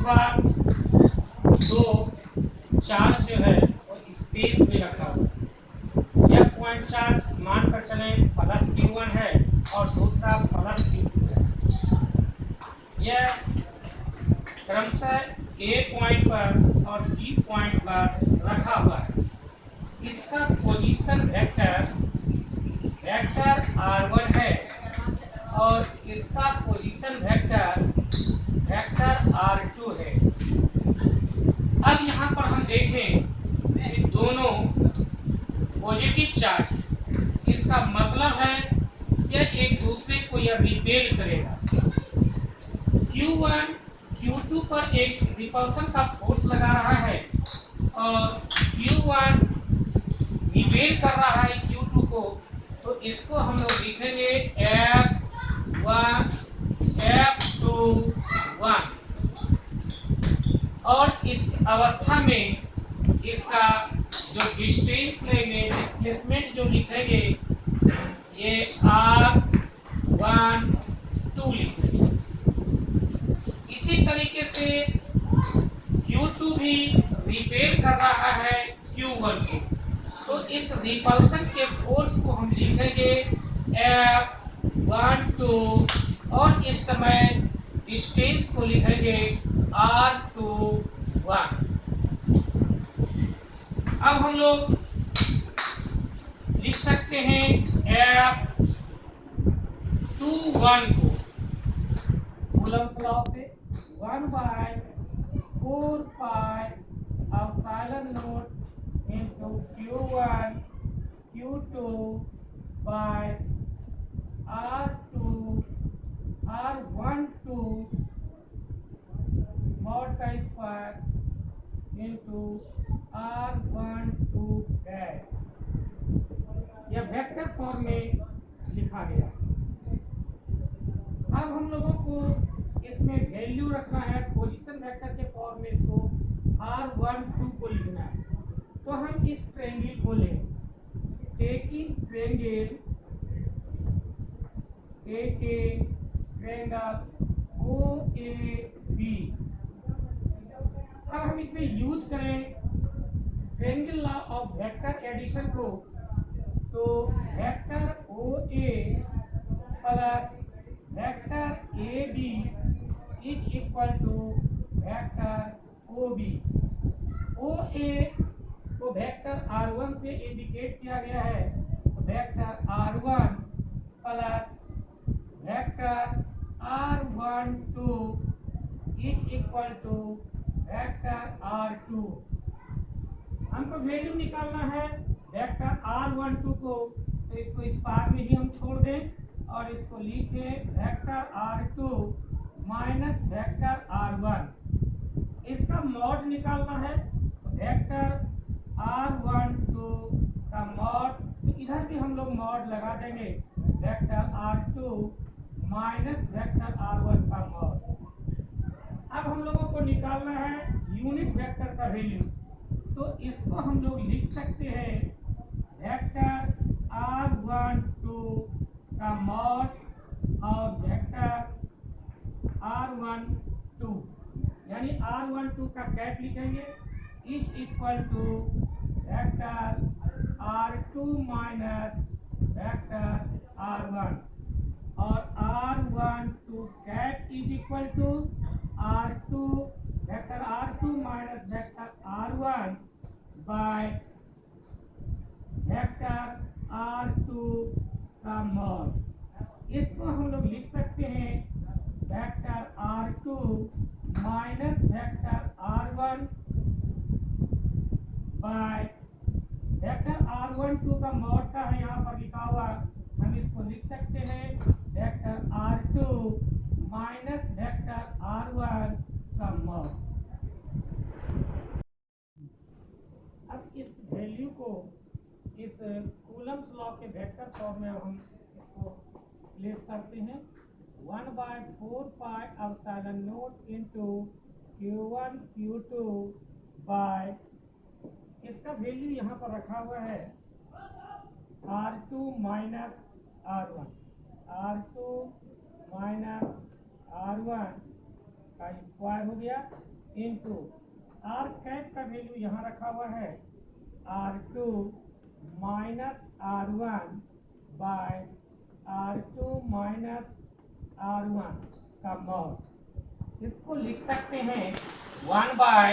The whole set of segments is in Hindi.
बार दो चार्ज जो है वो स्पेस में रखा हुआ है। यह पॉइंट चार्ज मान कर चले प्लस Q1 है और दूसरा प्लस Q2 है। यह क्रमशः A पॉइंट पर और B पॉइंट पर रखा हुआ है। इसका पोजीशन वेक्टर R1 है और इसका पोजीशन वेक्टर R2 है। अब यहाँ पर हम देखें कि दोनों पॉजिटिव चार्ज, इसका मतलब है यह एक दूसरे को यह रिपेल करेगा। Q1 Q2 पर एक रिपल्सन का फोर्स लगा रहा है और Q1 रिपेल कर रहा है Q2 को, तो इसको हम लोग लिखेंगे F1 F2 1। और इस अवस्था में इसका जो डिस्टेंस लेंगे, डिस्प्लेसमेंट जो लिखेंगे, ये R1 2 लिखेंगे। इसी तरीके से Q2 भी रिपेल कर रहा है Q1 को, तो इस रिपल्सन के फोर्स को हम लिखेंगे F1 2 और इस समय डिस्टेंस को लिखेंगे R2 1। अब हम लोग लिख सकते हैं F2 1 को कूलम्ब लॉ से 1/4 pi epsilon naught into Q1 Q2 by R1 2 mod का स्क्वायर इनटू R1 2 डैश। यह वेक्टर फॉर्म में लिखा गया। अब हम लोगों को इसमें वैल्यू रखना है, पोजीशन वेक्टर के फॉर्म में इसको R1 2 को लिखना है। तो हम इस ट्रायंगल को लें, टेकिंग ट्रायंगल OAB। अब हम इसमें यूज करें triangle law of vector addition को, तो vector OA plus vector AB is equal to vector OB। OA को वेक्टर R1 से इंडिकेट किया गया है, तो vector R1 plus vector R1 2 is equal to vector R2। हमको वैल्यू निकालना है वेक्टर R1 2 को, तो इसको इस पार्ट में ही हम छोड़ दें और इसको लिखे vector R2 minus vector R1। इसका मॉड निकालना है, तो वेक्टर R1 2 का मॉड, तो इधर भी हम लोग मॉड लगा देंगे, vector R2 minus vector R1 का मॉड। अब हम लोगों को निकालना है यूनिट वेक्टर का वैल्यू, तो इसको हम लोग लिख सकते हैं वेक्टर R1 2 का मॉड और वेक्टर R1 2, यानी R1 2 का कैट लिखेंगे is equal to vector R2 minus vector R1 और R1 2 cap is equal to R2 vector R2 minus vector R1 by vector R2 का मॉड। इसको हम लोग लिख सकते हैं vector R2 minus vector R1 by vector R1 2 का मॉड का है यहाँ पर लिखा हुआ, हम इसको लिख सकते हैं vector R2 minus vector R1 का मॉड। अब इस वैल्यू को इस कूलम्ब लॉ के वेक्टर फॉर्म में हम इसको प्लेस करते हैं 1/4 pi epsilon naught into Q1 Q2 by, इसका वैल्यू यहाँ पर रखा हुआ है R2 minus R1, R2 minus R1 का स्क्वायर हो गया इंटू आर कैप का वैल्यू यहाँ रखा हुआ है R2 minus R1 bye R2 minus R1 का मॉड। इसको लिख सकते हैं 1 by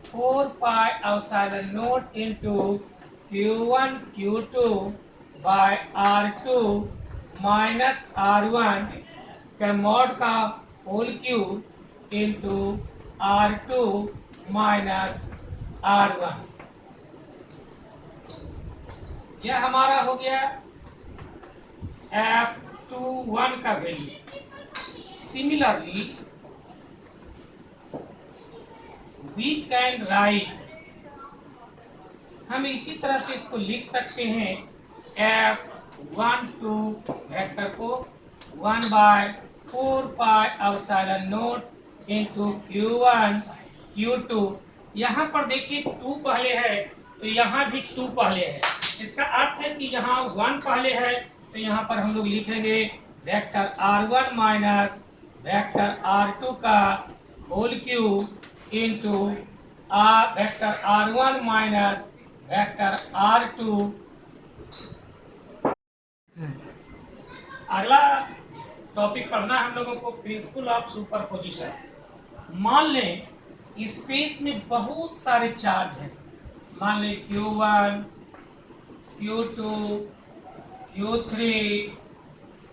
4 pi epsilon naught into Q1 Q2 by R2 minus R1 के मॉड का whole cube into R2 minus R1। यह हमारा हो गया F21 का value. Similarly we can write, हम इसी तरह से इसको लिख सकते हैं F12 वेक्टर को 1 by 4 pi epsilon naught into Q1 Q2। यहाँ पर देखिए 2 पहले है तो यहाँ भी 2 पहले है। इसका अर्थ है कि यहाँ 1 पहले है तो यहाँ पर हम लोग लिखेंगे vector R1 minus vector R2 का whole cube into vector R1 minus vector R2। अगला टॉपिक पढ़ना हम लोगों को प्रिंसिपल ऑफ सुपरपोजिशन। मान लें स्पेस में बहुत सारे चार्ज हैं, मान लें Q1 Q2 Q3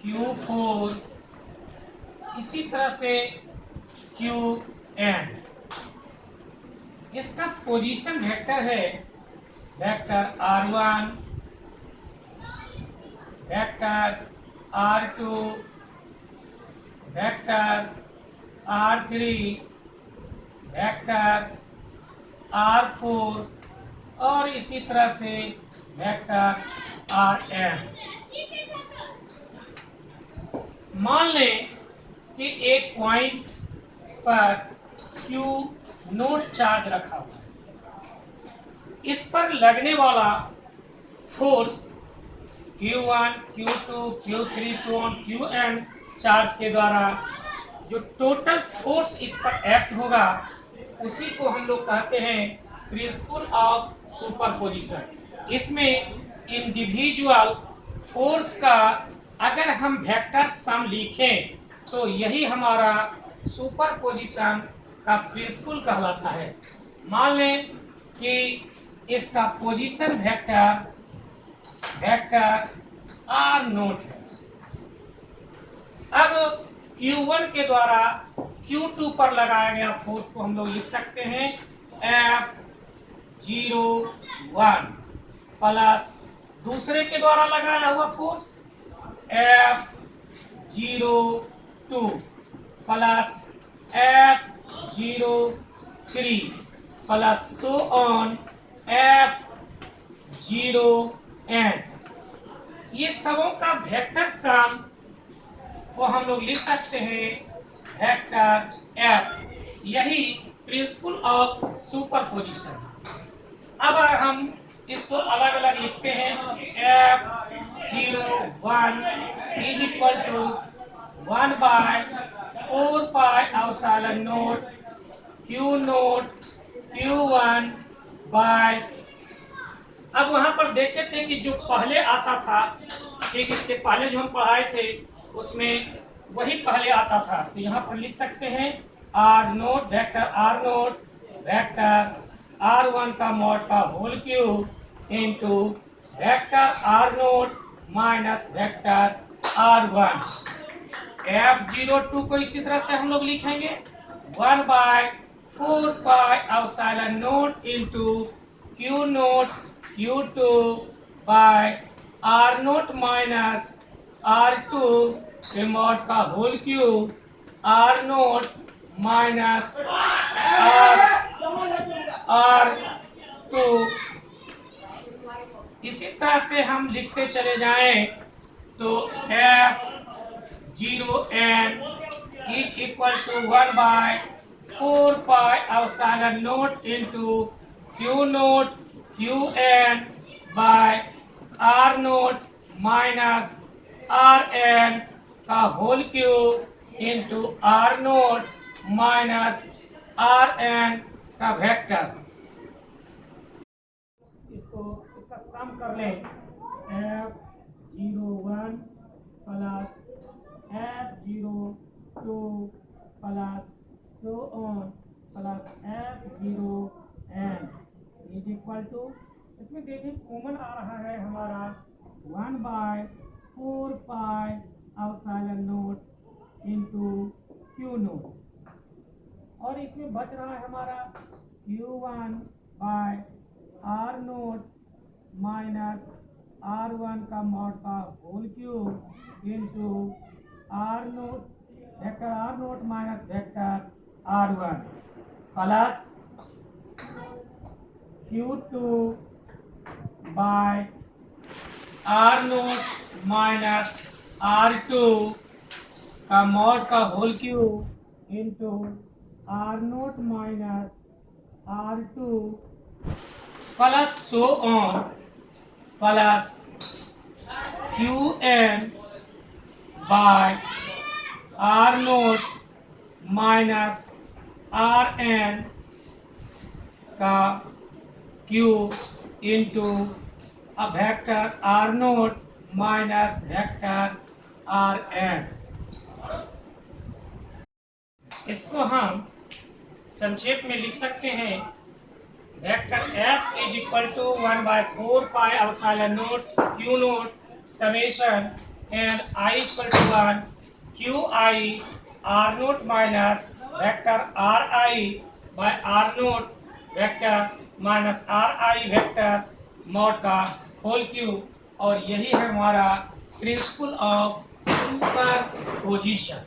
Q4 इसी तरह से Qn। इसका पोजीशन वेक्टर है vector R1 vector R2 vector R3 vector R4 और इसी तरह से वेक्टर Rn। मान लें कि एक पॉइंट पर Q नोट चार्ज रखा हुआ है। इस पर लगने वाला force Q1 Q2 Q3 Qn charge के द्वारा जो टोटल फोर्स इस पर एक्ट होगा उसी को हम लोग कहते हैं प्रिंसिपल ऑफ सुपरपोजिशन। इसमें इंडिविजुअल फोर्स का अगर हम वेक्टर सम लिखें तो यही हमारा सुपरपोजिशन का प्रिंसिपल कहलाता है। मान लें कि इसका पोजीशन वेक्टर R नोट है। अब Q1 के द्वारा Q2 पर लगाया गया फोर्स को हम लोग लिख सकते हैं F01 प्लस दूसरे के द्वारा लगाया हुआ force F02 plus F03 plus so on F0n। ये सबों का वेक्टर सम को हम लोग लिख सकते हैं वेक्टर F। यही प्रिंसिपल ऑफ सुपरपोजिशन। अब हम इसको अलग अलग लिखते हैं F01 is equal to 1 by 4 pi epsilon naught Q naught Q1 by. अब वहां पर देखे थे कि जो पहले आता था, ठीक इसके पहले जो हम पढ़ाए थे उसमें वही पहले आता था, तो यहाँ पर लिख सकते हैं R naught vector R naught vector R1 का मॉड का whole cube into vector R naught minus vector R1। F02 को इसी तरह से हम लोग लिखेंगे 1 by 4 pi epsilon naught into Q naught Q2 by R naught minus R2 के मॉड का whole cube R naught minus R2। इसी तरह से हम लिखते चले जाएं तो F0n is equal to 1 by 4 pi epsilon naught into Q naught Qn by R naught minus Rn का whole cube into R naught minus R N का वेक्टर। इसका सम कर लें, F01 plus F02 plus so on plus F0n is equal to, इसमें देखिए कॉमन आ रहा है हमारा 1/4 pi epsilon naught into Q naught, और इसमें बच रहा है हमारा Q1 bye R naught minus R1 का मॉड का whole cube into R naught vector R naught minus vector R1 plus Q2 by R naught minus R2 का मॉड का whole cube into R naught minus R2 plus so on plus Qn by R naught minus Rn का cube into a vector R naught minus vector Rn। इसको हम संक्षेप में लिख सकते हैं, vector F is equal to 1/4 pi epsilon naught Q note summation and I equal to 1 QI R naught minus vector RI by R naught vector minus RI vector mod का होल क्यूब, और यही है हमारा प्रिंसिपल ऑफ सुपरपोजिशन।